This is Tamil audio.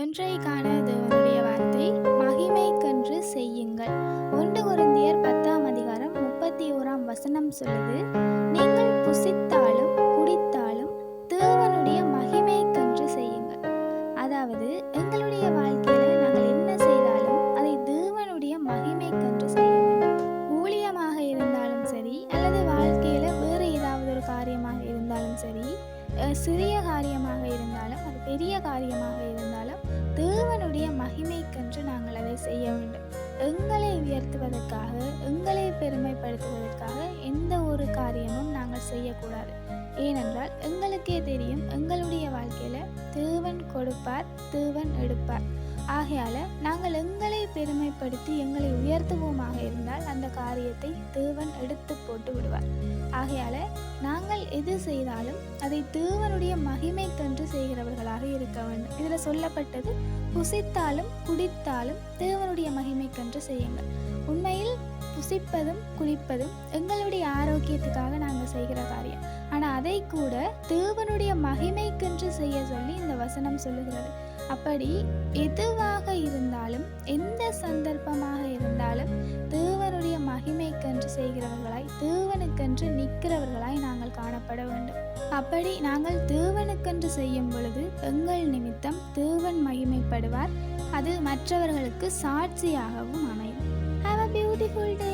இன்றைக்கான தேவனுடைய வார்த்தை மகிமைக்கென்று செய்யுங்கள். 1 கொரிந்தியர் 10ஆம் அதிகாரம் 31ஆம் வசனம் சொல்லுது, நீங்கள் புசித்தாலும் குடித்தாலும் தேவனுடைய மகிமைக்கென்று செய்யுங்கள். அதாவது எங்களுடைய வாழ்க்கையில நாங்கள் என்ன செய்தாலும் அதை தேவனுடைய மகிமைக்கென்று செய்ய வேண்டும். ஊழியமாக இருந்தாலும் சரி, அல்லது வாழ்க்கையில வேறு ஏதாவது ஒரு காரியமாக இருந்தாலும் சரி, சிறிய காரியமாக இருந்தாலும் அது பெரிய காரியமாக இருந்தாலும் தேவனுடைய மகிமைக்கென்று நாங்கள் அதை செய்ய வேண்டும். எங்களை உயர்த்துவதற்காக, எங்களை பெருமைப்படுத்துவதற்காக எந்த ஒரு காரியமும் நாங்கள் செய்யக்கூடாது. ஏனென்றால் எங்களுக்கே தெரியும், எங்களுடைய வாழ்க்கையில தேவன் கொடுப்பார், தேவன் எடுப்பார். ஆகையால நாங்கள் எங்களை பெருமைப்படுத்தி எங்களை உயர்த்துவோமாக இருந்தால் அந்த காரியத்தை தேவன் எடுத்து போட்டு விடுவார். ஆகையால நாங்கள் எது செய்தாலும் அதை தேவனுடைய மகிமைக்கென்று செய்கிறவர்களாக இருக்க வேண்டும். இதில் சொல்லப்பட்டது, புசித்தாலும் குடித்தாலும் தேவனுடைய மகிமைக்கென்று செய்யுங்கள். உண்மையில் புசிப்பதும் குடிப்பதும் எங்களுடைய ஆரோக்கியத்துக்காக நாங்கள் செய்கிற காரியம். ஆனால் அதை கூட தேவனுடைய மகிமைக்கென்று செய்ய சொல்லி இந்த வசனம் சொல்லுகிறது. அப்படி எதுவாக இருந்தாலும், எந்த சந்தர்ப்பமாக இருந்தாலும் தேவனுடைய மகிமைக்கென்று செய்கிறவர்களாய், தேவனுக்கென்று நிற்கிறவர்களாய் நாங்கள் காணப்பட வேண்டும். அப்படி நாங்கள் தேவனுக்கென்று செய்யும் பொழுது எங்கள் நிமித்தம் தேவன் மகிமைப்படுவார். அது மற்றவர்களுக்கு சாட்சியாகவும் அமையும். Have a beautiful day.